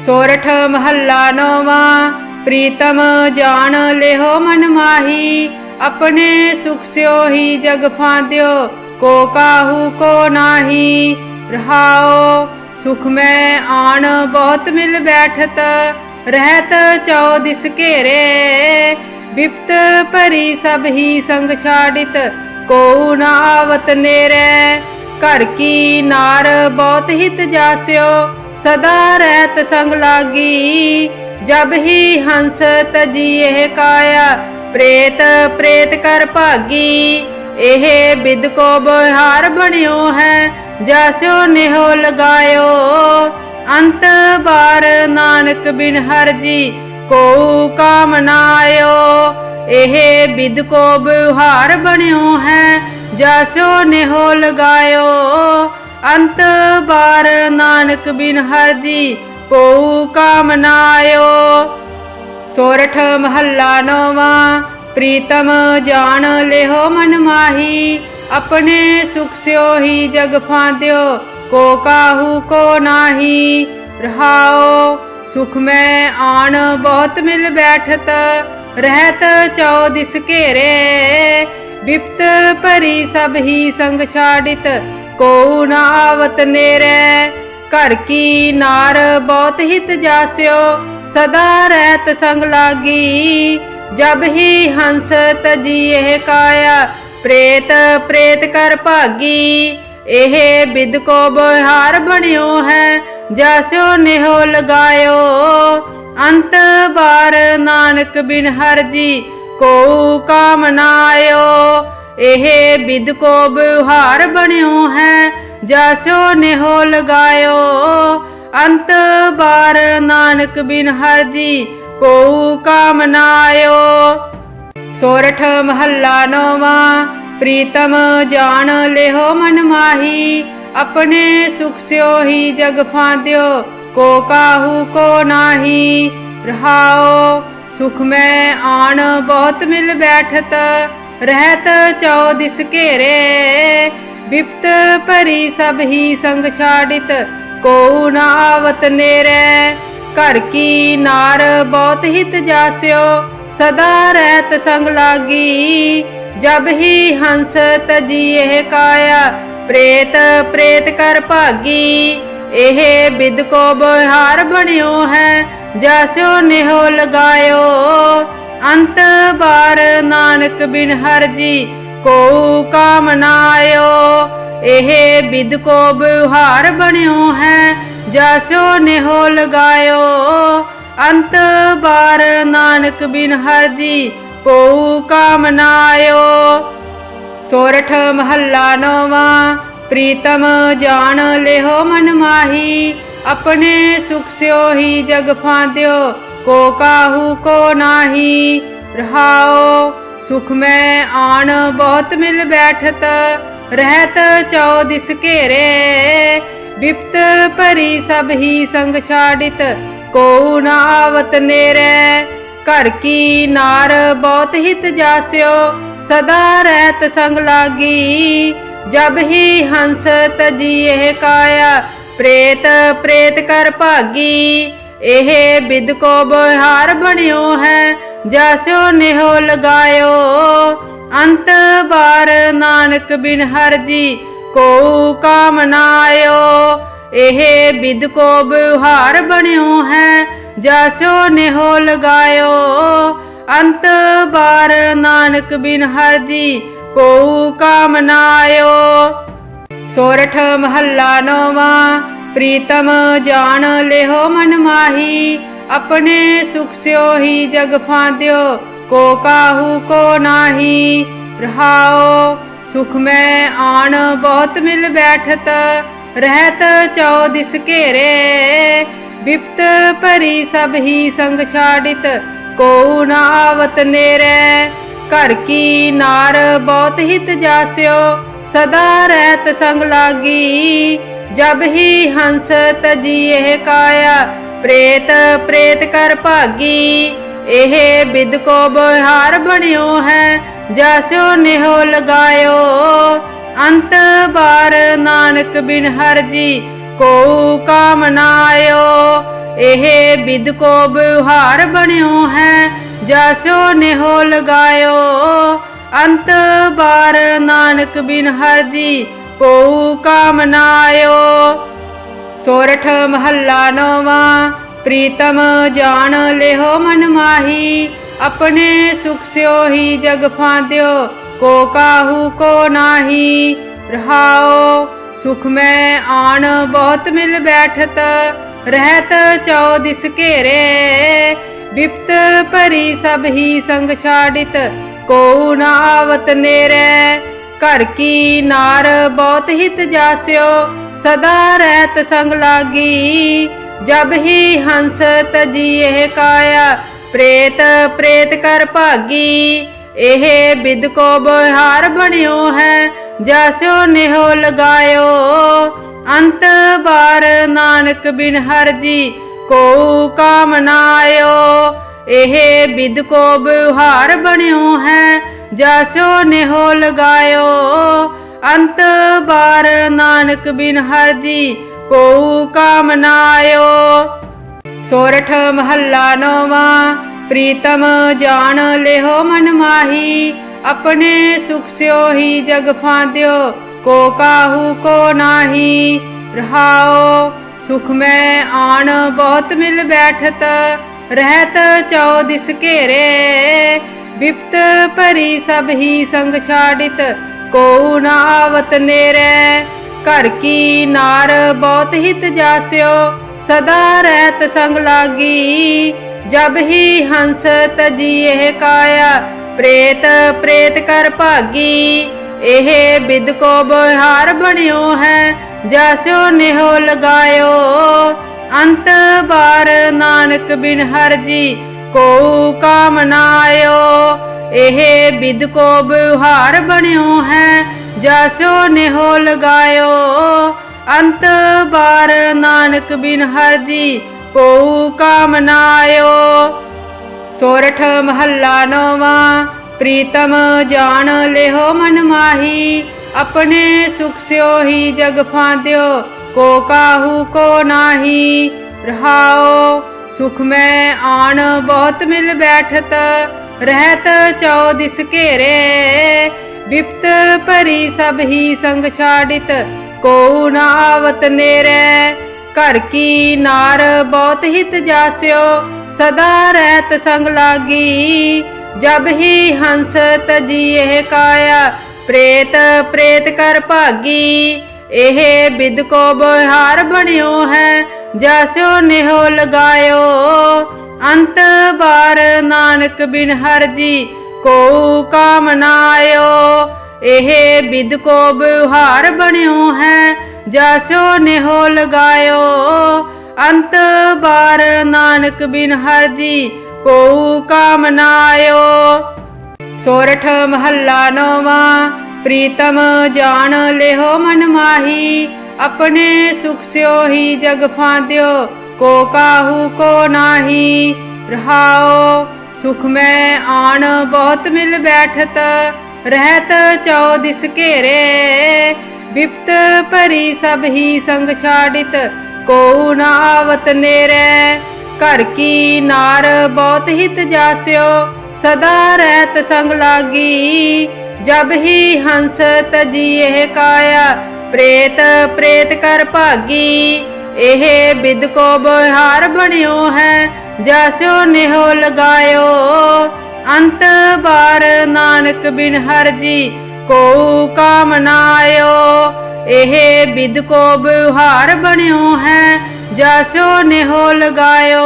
सोरठ महला नौवा। प्रीतम जान लेहो मन माही, अपने सुख स्यो ही जग फांद्यो, को काहू को नाही। रहाओ सुख में आन बहुत मिल बैठत, रहत चौदिस घेरे। विपत परी सब ही संग छाड़ित, को न आवत नेरे। घर की नार बहुत हित जास्यो, सदा रहत संग लागी। जब ही हंस तजिए काया, प्रेत प्रेत कर भागी। एह बिद को बिहार बनियो है, जैस्यो नेहो लगायो। अंत बार नानक बिन हर जी, को काम नायो। एह बिद को बिहार बनियो है, जैस्यो नेहो लगायो। अंत बार नानक बिन हर जी, को काम नायो। सोरठ महला नौवा। प्रीतम जान लेहो मन माही, अपने सुख स्यो ही जग फांद्यो, को काहू को नाही। रहाओ सुख में आन बहुत मिल बैठत, रहत चौदिस घेरे। विपत परी सब ही संग छाड़ित, को न आवत नेरे। घर की नार बहुत हित जास्यो, सदा रहत संग लागी। जब ही हंस तजिए काया, प्रेत प्रेत कर भागी। एह बिद को बिहार बनियो है, जैस्यो नेहो लगायो। अंत बार नानक बिन हर जी, को काम नायो। एह बिद को बिहार बनियो है, जैस्यो नेहो लगायो। अंत बार नानक बिन हर जी, को काम नायो। सोरठ महला नौवा। प्रीतम जान लेहो मन माही, अपने सुख स्यो ही जग फांद्यो, को काहू को नाही। रहाओ सुख में आन बहुत मिल बैठत, रहत चौदिस घेरे। विपत परी सब ही संग छाड़ित, को न आवत नेरे। घर की नार बहुत हित जास्यो, सदा रहत संग लागी। जब ही हंस तजिए काया, प्रेत प्रेत कर भागी। एह बिद को बिहार बनियो है, जैस्यो नेहो लगायो। अंत बार नानक बिन हर जी, को काम नायो। एह बिद को बिहार बनियो है, जैस्यो नेहो लगायो। अंत बार नानक बिन हर जी, को काम नायो। सोरठ महला नौवा। प्रीतम जान लेहो मन माही, अपने सुख स्यो ही जग फांद्यो, को काहू को नाही। रहाओ सुख में आन बहुत मिल बैठत, रहत चौदिस घेरे। विपत परी सब ही संग छाड़ित, को न आवत नेरे। घर की नार बहुत हित जास्यो, सदा रहत संग लागी। जब ही हंस तजिए काया, प्रेत प्रेत कर भागी। एह बिद को बिहार बनियो है, जैस्यो नेहो लगायो। अंत बार नानक बिन हर जी, को काम नायो। एह बिद को बिहार बनियो है, जैस्यो नेहो लगायो। अंत बार नानक बिन हर जी, को काम नायो। सोरठ महला नौवा। प्रीतम जान लेहो मन माही, अपने सुख स्यो ही जग फांद्यो, को काहू को नाही। रहाओ सुख में आन बहुत मिल बैठत, रहत चौदिस घेरे। विपत परी सब ही संग छाड़ित, को न आवत नेरे। घर की नार बहुत हित जास्यो, सदा रहत संग लागी। जब ही हंस तजिए काया, प्रेत प्रेत कर भागी। एह बिद को बिहार बनियो है, जैस्यो नेहो लगायो। अंत बार नानक बिन हर जी, को काम नायो। ਇਹ ਬਿਦ ਕੋ ਬਿਵਹਾਰ ਬਣਿਓ ਹੈ, ਜਾਸੋ ਨਿਹੋ ਲਗਾਇਓ। ਅੰਤ ਬਾਰ ਨਾਨਕ ਬਿਨ ਹਰਿ ਜੀ, ਕੋ ਕਾਮ ਨ ਆਇਓ। ਸੋਰਠ ਮਹੱਲਾ ਨੌਵਾਂ। ਪ੍ਰੀਤਮ ਜਾਣ ਲਿਹੋ ਮਨ ਮਾਹੀ, ਆਪਣੇ ਸੁਖ ਸਿਓ ਹੀ ਜਗ ਫਾਂਦਿਓ, ਕੋ ਕਾਹੂ ਕੋ ਨਾਹੀ। ਰਹਾਓ ਸੁਖ ਮੈਂ ਆਣ ਬਹੁਤ ਮਿਲ ਬੈਠਤ, रहत चौदिस घेरे। बिपत भरी सब ही संग छाड़ित, को न आवत नेरे। घर की नार बहुत हित जास्यो, सदा रहत संग लागी। जब ही हंस तजी यह काया, प्रेत प्रेत कर भागी। एह बिद को बिहार बनियो है, जास्यो नेहो लगायो। अंत बार नानक बिन हरि जी, को काम न आयो। एह बिद को बिवहार बनियो है, जासो नेहो लगायो। अंत बार नानक बिन हरि जी, को काम न आयो। सोरठ महला नौवां। प्रीतम जान लेहो मन माही, अपने सुख स्यो ही जग फांद्यो, को काहू को नाही। रहाओ सुख में आन बहुत मिल बैठत, रहत चौदिस घेरे। बिपत भरी सब ही संग छाड़ित, को न आवत नेरे। घर की नार बहुत हित जास्यो, सदा रहत संग लागी। जब ही हंस तजी यह काया, प्रेत प्रेत कर भागी। एह बिद को बिहार बनियो है, जास्यो नेहो लगायो। अंत बार नानक बिन हरि जी, को काम न आयो। एह बिद को बिहार बनियो है, जास्यो नेहो लगायो। अंत बार नानक बिन हरि जी, को काम न आयो। सोरठ महला नौवां। प्रीतम जान लेहो मन माही, अपने सुख स्यो ही जग फांद्यो, को काहू को नाही। रहाओ सुख में आन बहुत मिल बैठत, रहत चौदिस घेरे। बिपत भरी सब ही संग छाड़ित, को न आवत नेरे। घर की नार बहुत हित जास्यो, सदा रहत संग लागी। जब ही हंस तजी यह काया, प्रेत प्रेत कर भागी। एह बिद को बिहार बनियो है, जास्यो नेहो लगायो। अंत बार नानक बिन हरि जी, को काम न आयो। एह बिद को बिहार बनियो है, जास्यो नेहो लगायो। अंत बार नानक बिन हरि जी, को काम न आयो। सोरठ महला नौवां। प्रीतम जान लेहो मन माही, अपने सुख स्यो ही जग फांद्यो, को काहू को नाही। रहाओ सुख में आन बहुत मिल बैठत, रहत चौदिस घेरे। बिपत भरी सब ही संग छाड़ित, को न आवत नेरे। घर की नार बहुत हित जास्यो, सदा रहत संग लागी। जब ही हंस तजी यह काया, प्रेत प्रेत कर भागी। एह बिद को बिहार बनियो है, जास्यो नेहो लगायो। अंत बार नानक बिन हरि जी, को काम न आयो। एह बिद को बिहार बनियो है, जास्यो नेहो लगायो।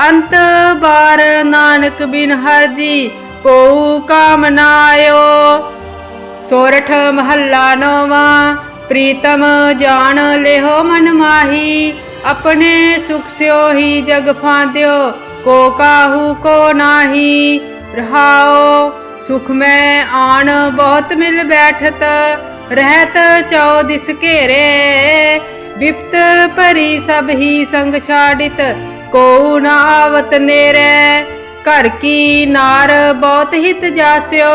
अंत बार नानक बिन हरि जी, को काम न आयो। सोरठ महला नौवां। प्रीतम जान लेहो मन माही, अपने सुख स्यो ही जग फांद्यो, को काहू को नाही। रहाओ सुख में आन बहुत मिल बैठत, रहत चौदिस घेरे। बिपत भरी सब ही संग छाड़ित, को न आवत नेरे। घर की नार बहुत हित जास्यो,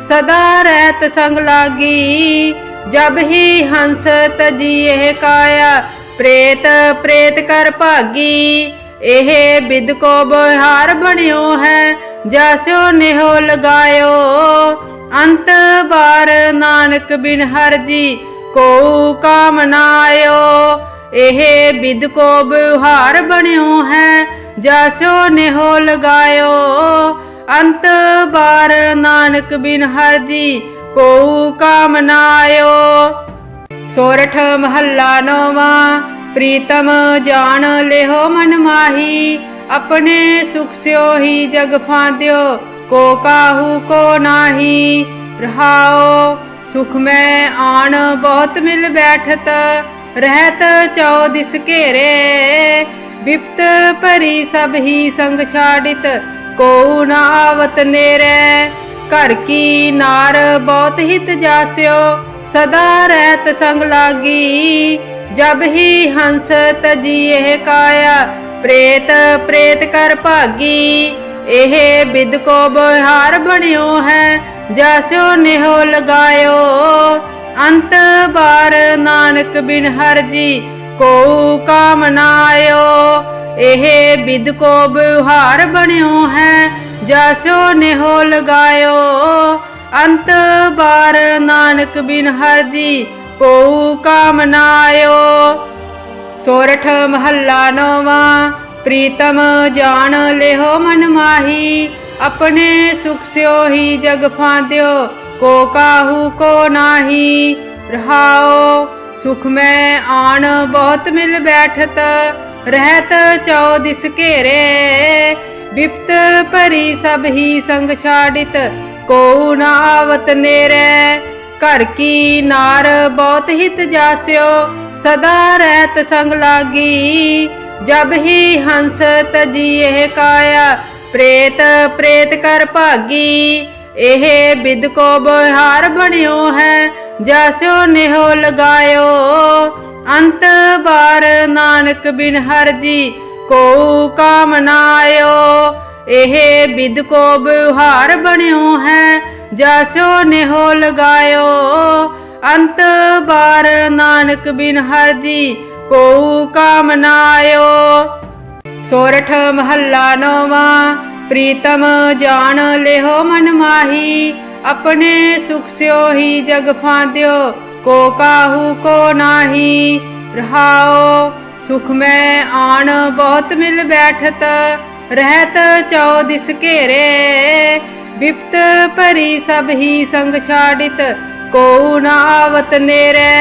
सदा रहत संग लागी। जब ही हंस तजी यह काया, प्रेत प्रेत कर भागी। एह बिद को बिहार बनियो है, जैसो नेहो लगायो। अंत बार नानक बिन हर जी, को काम नायो। एह बिद को बिहार बनियो है, जैसो नेहो लगायो। अंत बार नानक बिन हर जी, को काम नायो। सोरठ महला नौवा। प्रीतम जान लेहो मन माही, अपने सुख स्यो ही जग फांद्यो, को काहू को नाही। रहाओ सुख में आन बहुत मिल बैठत, रहत चौदिस घेरे। विपत भरी सब ही संग छाड़ित, को न आवत नेरे। घर की नार बहुत हित जास्यो, सदा रहत संग लागी। जब ही हंस तजिए काया, प्रेत प्रेत कर भागी। एह बिद को बिहार बनियो है, जैसो नेहो लगायो। अंत बार नानक बिन हर जी, को काम नायो। एह बिद को बिहार बनियो है, जैसो नेहो लगायो। अंत बार नानक बिन हर जी, को काम नायो। सोरठ महला नौवा। प्रीतम जान लेहो मन माही, अपने सुख स्यो ही जग फांद्यो, को काहू को नाही। रहाओ सुख में आन बहुत मिल बैठत, रहत चौदिस घेरे। विपत भरी सब ही संग छाड़ित, को न आवत नेरे। घर की नार बहुत हित जास्यो, सदा रहत संग लागी। जब ही हंस तजिए काया, प्रेत प्रेत कर भागी। एह बिद को बिहार बनियो है, जैसो नेहो लगायो। अंत बार नानक बिन हर जी, को काम नायो। एह बिद को बिहार बनियो है, जैसो नेहो लगायो। अंत बार नानक बिन हर जी, को काम नायो। सोरठ महला नौवा। प्रीतम जान लेहो मन माही, अपने सुख स्यो ही जग फांद्यो, को काहू को नाही। रहाओ सुख में आन बहुत मिल बैठत, रहत चौदिस घेरे। विपत भरी सब ही संग छाड़ित, को न आवत नेरे।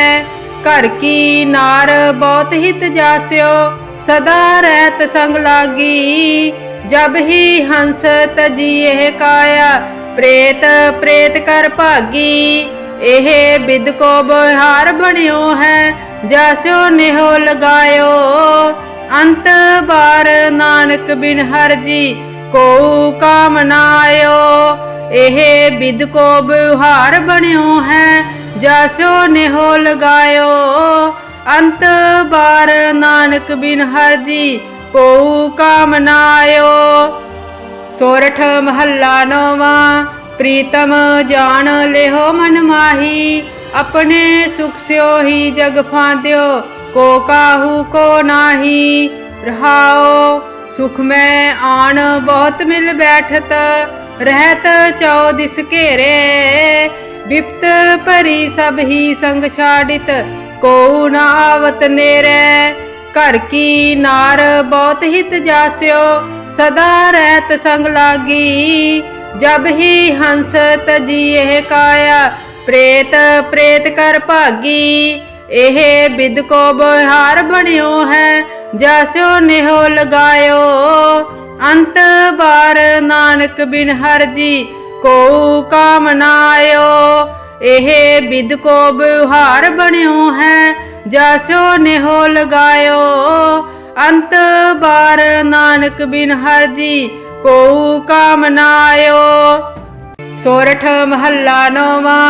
घर की नार बहुत हित जास्यो, सदा रहत संग लागी। जब ही हंस तजिए काया, प्रेत प्रेत कर भागी। एह बिद को बिहार बनियो है, जैसो नेहो लगायो। अंत बार नानक बिन हर जी, को काम नायो। एह बिद को बिहार बनियो है, जैसो नेहो लगायो। अंत बार नानक बिन हर जी, को काम नायो। सोरठ महला नौवा। प्रीतम जान लेहो मन माही, अपने सुख स्यो ही जग फांद्यो, को काहू को नाही। रहाओ सुख में आन बहुत मिल बैठत, रहत चौदिस घेरे। विपत भरी सब ही संग छाड़ित, को न आवत नेरे। घर की नार बहुत हित जास्यो, सदा रहत संग लागी। जब ही हंस तजिए काया, प्रेत प्रेत कर भागी। एह बिद को बिहार बनियो है, जैसो नेहो लगायो। अंत बार नानक बिन हर जी, को काम नायो। एह बिद को बिहार बनियो है, जैसो नेहो लगायो। अंत बार नानक बिन हर जी, को काम नायो। सोरठ महला नौवा।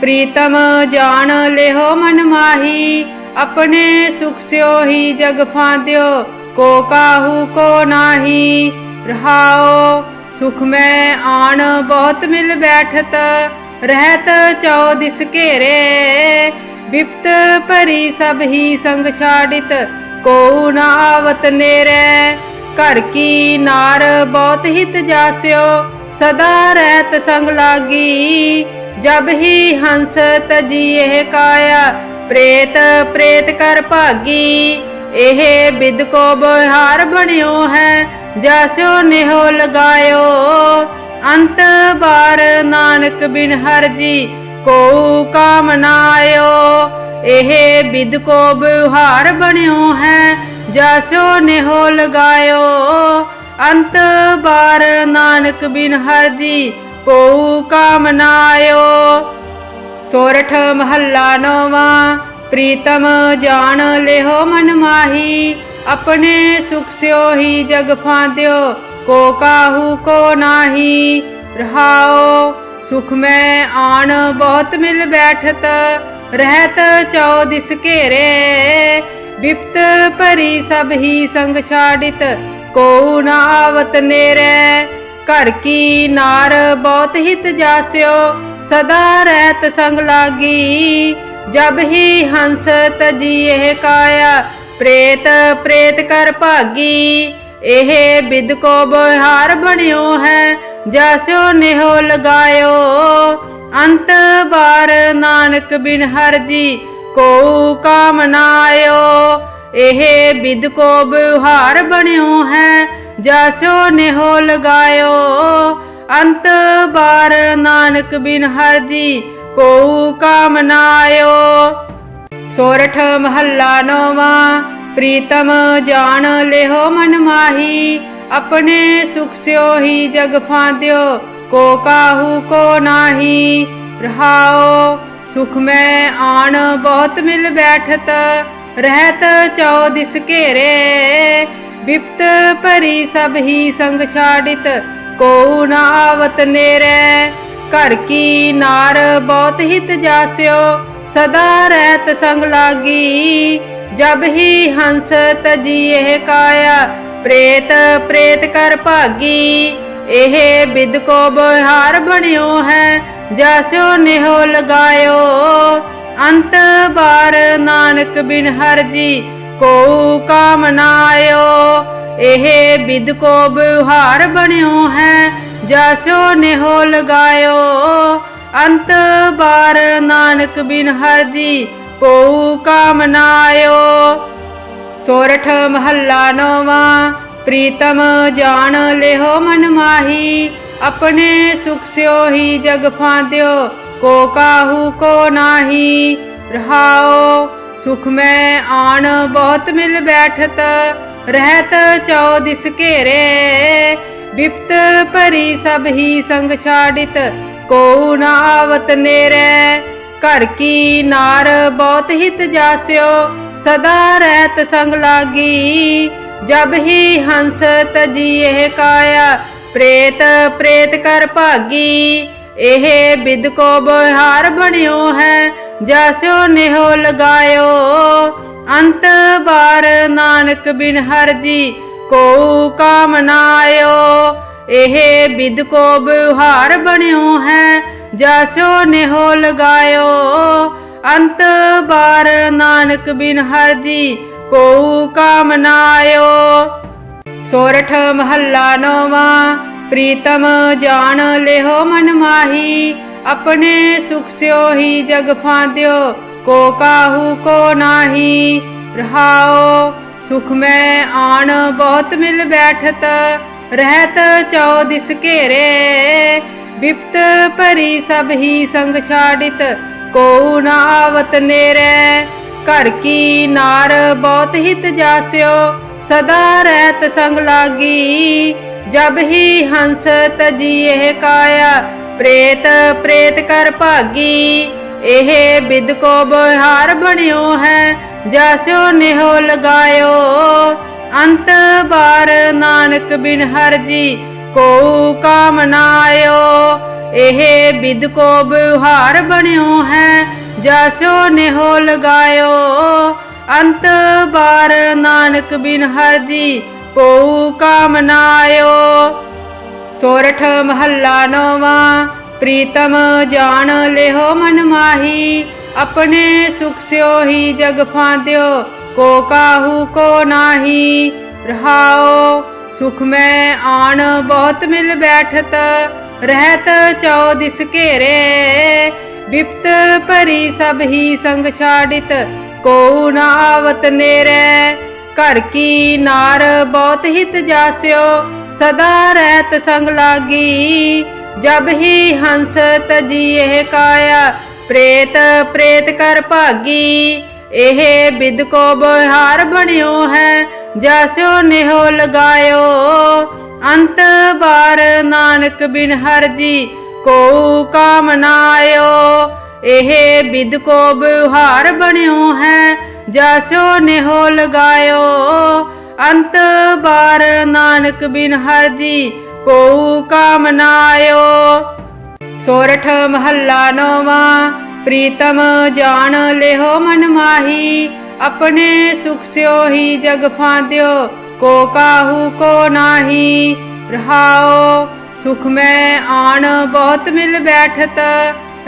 प्रीतम जान लेहो मन माही, अपने सुख स्यो ही जग फांद्यो, को काहू को नाही। रहाओ सुख में आन बहुत मिल बैठत, रहत चौदिस घेरे। बिपत भरी सब ही संग छाड़ित, को न आवत नेरे। घर की नार बहुत हित जास्यो, सदा रहत संग लागी। जब ही हंस तजी यह काया, प्रेत प्रेत कर भागी। एह बिद को बिहार बनियो है, जास्यो नेहो लगायो। अंत बार नानक बिन हर जी, को काम नायो। एह बिद को बिहार बनियो है, जास्यो नेहो लगायो। अंत बार नानक बिन हर जी, को काम नायो। सोरठ महला नौवा। प्रीतम जान लेहो मन माही, अपने सुख स्यो ही जग फांद्यो, को काहू को नाही। रहाओ सुख में आन बहुत मिल बैठत, रहत चौदिस घेरे। बिपत भरी सब ही संग छाड़ित, को न आवत नेरे। घर की नार बहुत हित जास्यो, सदा रहत संग लागी। जब ही हंस तजी यह काया, प्रेत प्रेत कर भागी। एह बिद को बिहार बनियो है, जास्यो नेहो लगायो। अंत बार नानक बिन हर जी, को काम नायो। एह बिद को बिहार बनियो है, जास्यो नेहो लगायो। अंत बार नानक बिन हर जी, को काम नायो। सोरठ महला नौवा। प्रीतम जान लेहो मन माही, अपने सुख स्यो ही जग फांद्यो, को काहू को नाही। रहाओ सुख में आन बहुत मिल बैठत, रहत चौदिस घेरे। बिपत भरी सब ही संग छाड़ित, को न आवत नेरे। घर की नार बहुत हित जास्यो, सदा रहत संग लागी। जब ही हंस तजी यह काया, प्रेत प्रेत कर भागी। एह बिद को बिहार बनियो है, जास्यो नेहो लगायो। अंत बार नानक बिन हर जी, को काम नायो। एह बिद को बिहार बनियो है, जास्यो नेहो लगायो। अंत बार नानक बिन हर जी, को काम नायो। सोरठ महला नौवा। प्रीतम जान लेहो मन माही, अपने सुख स्यो ही जग फांद्यो, को काहू को नाही। रहाओ सुख में आन बहुत मिल बैठत, रहत चौदिस घेरे। बिपत भरी सब ही संग छाड़ित, को न आवत नेरे। घर की नार बहुत हित जास्यो, सदा रहत संग लागी। जब ही हंस तजी यह काया, प्रेत प्रेत कर भागी। एह बिद को बिहार बनियो है, जास्यो नेहो लगायो। अंत बार नानक बिन हर जी, को काम नायो। एह बिद को बिहार बनियो है, जास्यो नेहो लगायो। अंत बार नानक बिन हर जी, को काम नायो। सोरठ महला नौवा। प्रीतम जान लेहो मन माही, अपने सुख स्यो ही जग फांद्यो, को काहू को नाही। रहाओ सुख में आन बहुत मिल बैठत, रहत चौदिस घेरे। बिपत भरी सब ही संग छाड़ित, को न आवत नेरे। घर की नार बहुत हित जास्यो, सदा रहत संग लागी। जब ही हंस तजी यह काया, प्रेत प्रेत कर भागी। एह बिद को बिहार बनियो है, जास्यो नेहो लगायो। अंत बार नानक बिन हर जी, को काम नायो। एह बिद को बिहार बनियो है, जास्यो नेहो लगायो। अंत बार नानक बिन हर जी, को काम नायो। सोरठ महला नौवा। प्रीतम जान लेहो मन माही, अपने सुख स्यो ही जग फांद्यो, को काहू को नाही। रहाओ सुख में आन बहुत मिल बैठत, रहत चौदिस घेरे। विपत भरी सब ही संग छाड़ित, को न आवत नेरे। घर की नार बहुत हित जास्यो, सदा रहत संग लागी। जब ही हंस तजी यह काया, प्रेत प्रेत कर भागी। एह बिद को बिहार बनियो है, जास्यो नेहो लगायो। अंत बार नानक बिन हर जी, को काम नायो। एह बिद को बिहार बनियो है, जास्यो नेहो लगायो। अंत बार नानक बिन हर जी, को काम नायो। सोरठ महला नौवा। प्रीतम जान लेहो मन माही, अपने सुख स्यो ही जग फांद्यो, को काहू को नाही। रहाओ सुख में आन बहुत मिल बैठत,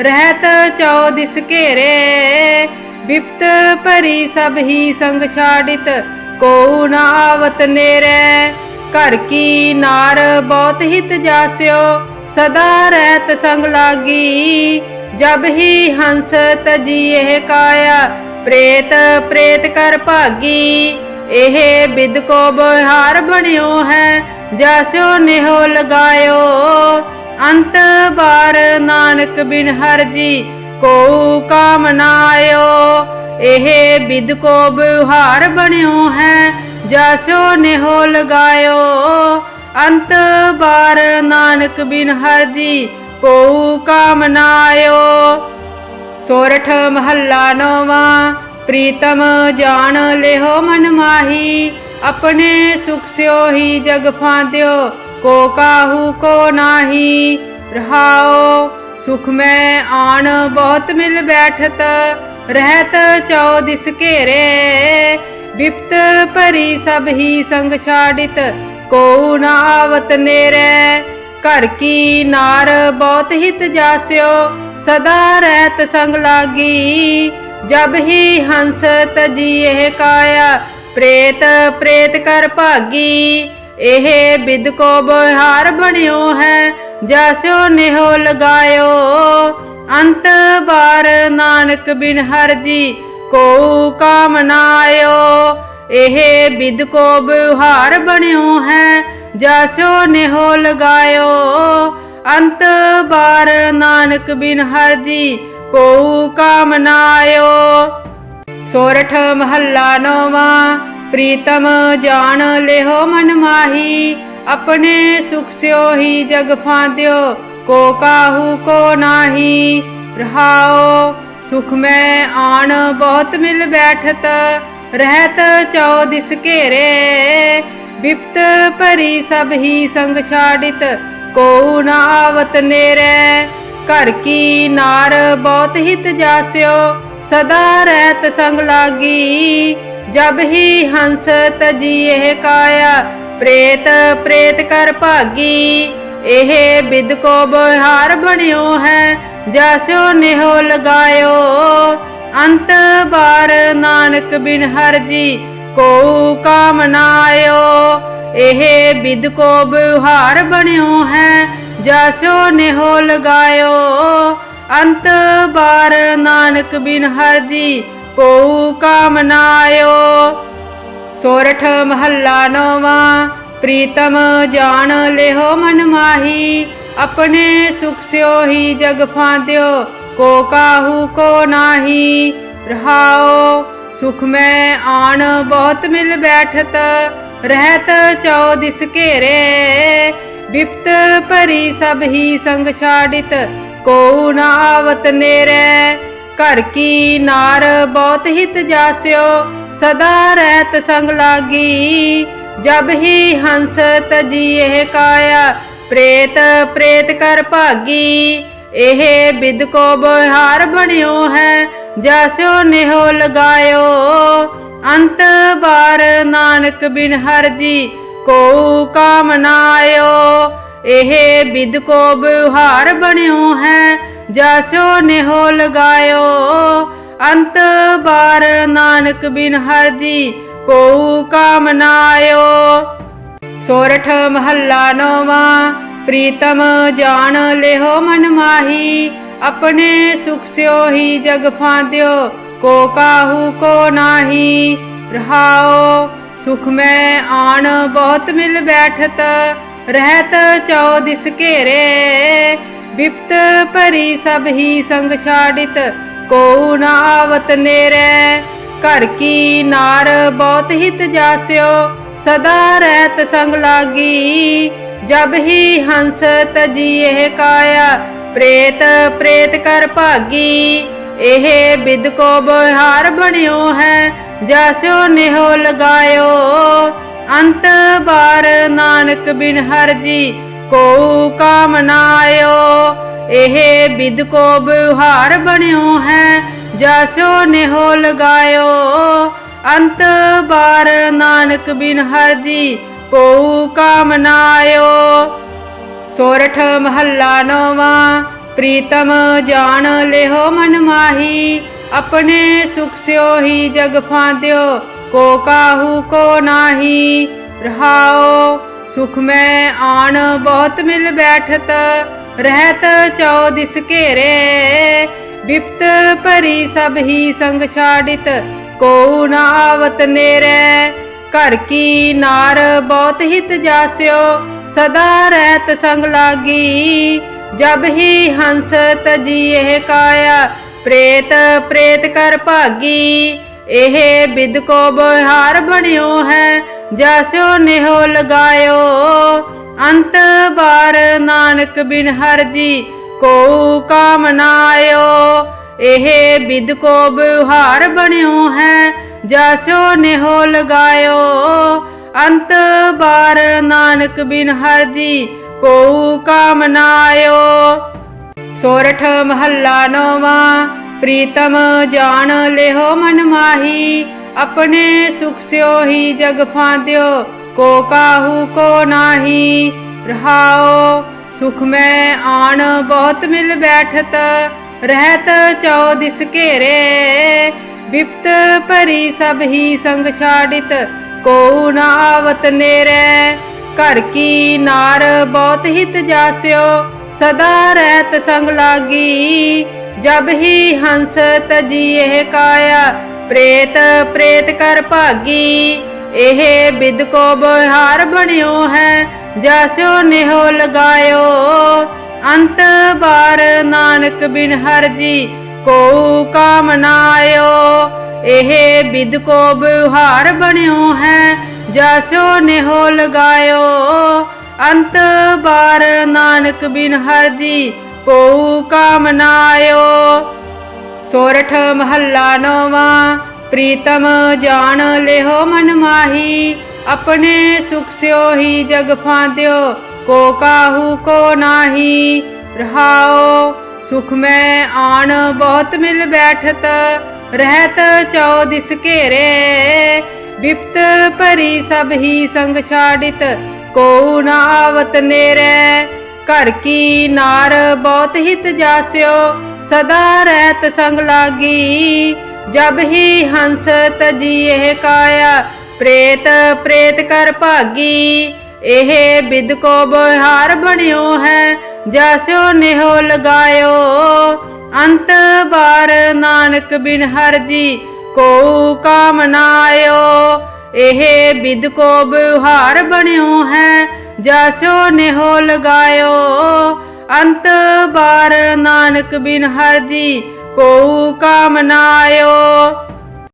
रहत चौदिस घेरे। विपत भरी सब ही संग छाड़ित, को न आवत नेरे। घर की नार बहुत हित जास्यो, सदा रहत संग लागी। जब ही हंस तजी यह काया, प्रेत प्रेत कर भागी। एह बिद को बिहार बनियो है, जास्यो नेहो लगायो। अंत बार नानक बिन हर जी, को काम नायो। एह बिद को बिहार बनियो है, जास्यो नेहो लगायो। अंत बार नानक बिन हर जी, को काम नायो। सोरठ महला नौवा। प्रीतम जान लेहो मन माही, अपने सुख स्यो ही जग फांद्यो, को काहू को नाही। रहाओ सुख में आन बहुत मिल बैठत, रहत चौदिस घेरे। विपत भरी सब ही संग छाड़ित, को न आवत नेरे। घर की नार बहुत हित जास्यो, सदा रहत संग लागी। जब ही हंस तजी यह काया, प्रेत प्रेत कर भागी। एह बिद को बिहार बनियो है, जास्यो नेहो लगायो। अंत बार नानक बिन हर जी, को काम नायो। एह बिद को बिहार बनियो है, जास्यो नेहो लगायो। अंत बार नानक बिन हर जी, को काम नायो। सोरठ महला नौवा। प्रीतम जान लेहो मन माही, अपने सुख स्यो ही जग फांद्यो, को काहू को नाही। रहाओ सुख में आन बहुत मिल बैठत, रहत चौदिस घेरे। विपत भरी सब ही संग छाड़ित, को न आवत नेरे। घर की नार बहुत हित जास्यो, सदा रहत संग लागी। जब ही हंस तजी यह काया, प्रेत प्रेत कर भागी। एह बिद को बिहार बनियो है, जास्यो नेहो लगायो। अंत बार नानक बिन हर जी, को काम नायो। एह बिद को बिहार बनियो है, जास्यो नेहो लगायो। अंत बार नानक बिन हर जी, को काम नायो। सोरठ महला नौवा। प्रीतम जान लेहो मन माही, अपने सुख स्यो ही जग फांद्यो, को काहू को नाही। रहाओ सुख में आन बहुत मिल बैठत, रहत चौदिस घेरे। विपत भरी सब ही संग छाड़ित, को न आवत नेरे। घर की नार बहुत हित जास्यो, सदा रहत संग लागी। जब ही हंस तजी यह काया, प्रेत प्रेत कर भागी। एह बिद को बिहार बनियो है, जास्यो नेहो लगायो। अंत बार नानक बिन हर जी, को काम नायो। एह बिद को बिहार बनियो है, जास्यो नेहो लगायो। अंत बार नानक बिन हर जी को काम नायो। सोरठ महला नौवा। प्रीतम जान लेहो मन माही, अपने सुख स्यो ही जग फांद्यो को काहू को नाही। रहाओ सुख में आन बहुत मिल बैठत, रहत चौदिस घेरे। विपत परी सब ही संग छाड़ित, को न आवत नेरे। घर की नार बहुत हित जास्यो, सदा रहत संग लागी। जब ही हंस तजी यह काया, प्रेत प्रेत कर भागी। एह बिद को बिहार बनियो है, जैसो नेहो लगायो। अंत बार नानक बिन हर जी को काम नायो। एह बिद को बिहार बनियो है, जैसो नेहो लगायो। अंत बार नानक बिन हर जी को काम नायो। सोरठ महला नौवा। प्रीतम जान लेहो मन माही, अपने सुख स्यो ही जग फांद्यो को काहू को नाही। रहाओ सुख में आन बहुत मिल बैठत, रहत चौदिस घेरे। विपत परी सब ही संग छाड़ित, को न आवत नेरे। घर की नार बहुत हित जास्यो, सदा रहत संग लागी। जब ही हंस तजी यह काया, प्रेत प्रेत कर भागी। एह बिद को बिहार बनियो है, जैसो नेहो लगायो। अंत बार नानक बिन हर जी को काम नायो। एह बिद को बिहार बनियो है, जैसो नेहो लगायो। अंत बार नानक बिन हर जी को काम नायो। सोरठ महला नौवा। प्रीतम जान लेहो मन माही, अपने सुख स्यो ही जग फांद्यो को काहू को नाही। रहाओ सुख में आन बहुत मिल बैठत, रहत चौदिस घेरे। विपत परी सब ही संग छाड़ित, को न आवत नेरे। घर की नार बहुत हित जास्यो, सदा रहत संग लागी। जब ही हंस तजी यह काया, प्रेत प्रेत कर भागी। एह बिद को बिहार बनियो है, जैसो नेहो लगायो। अंत बार नानक बिन हर जी को काम नायो। एह बिद को बिहार बनियो है, जैसो नेहो लगायो। अंत बार नानक बिन हर जी को काम नायो। सोरठ महला नौवा। प्रीतम जान लेहो मन माही, अपने सुख स्यो ही जग फांद्यो को काहू को नाही। रहाओ सुख में आन बहुत मिल बैठत, रहत चौदिस घेरे। विपत परी सब ही संग छाड़ित, को न आवत नेरे। घर की नार बहुत हित जास्यो, सदा रहत संग लागी। जब ही हंस तजी यह काया, प्रेत प्रेत कर भागी। एह बिद को बिहार बनियो है, जैसो नेहो लगायो। अंत बार नानक बिन हर जी को काम नायो। एह बिद को बिहार बनियो है, जैसो नेहो लगायो। अंत बार नानक बिन हर जी को काम नायो।